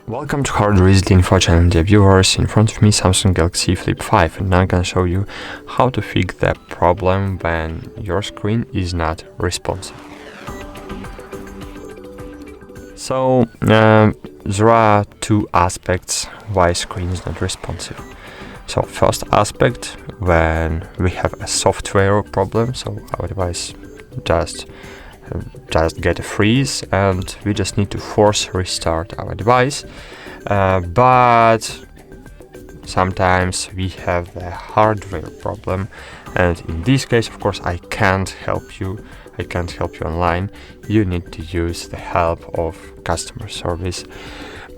Welcome to HardReset.Info channel, dear viewers. In front of me Samsung Galaxy Flip 5, and now I'm gonna show you how to fix that problem when your screen is not responsive. So there are two aspects why screen is not responsive. So first aspect, when we have a software problem, so our device just get a freeze and we just need to force restart our device, but sometimes we have a hardware problem, and in this case, of course, I can't help you online. You need to use the help of customer service.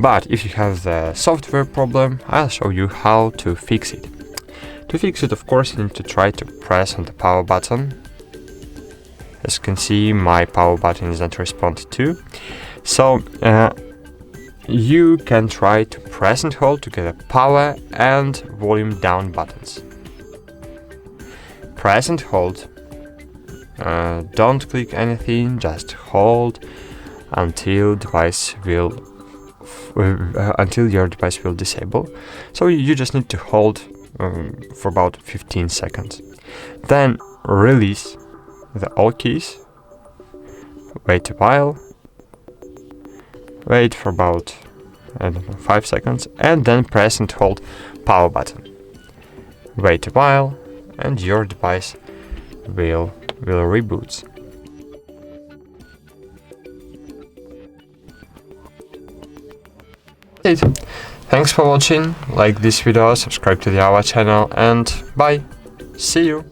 But if you have the software problem, I'll show you how to fix it. To fix it, of course, you need to try to press on the power button. As you can see, my power button is not responded to. So you can try to press and hold to get a power and volume down buttons. Press and hold. Don't click anything, just hold until your device will disable. So you just need to hold for about 15 seconds. Then release the all keys, wait a while, wait for about 5 seconds, and then press and hold power button. Wait a while, and your device will reboot. Thanks for watching. Like this video, subscribe to our channel, and bye. See you.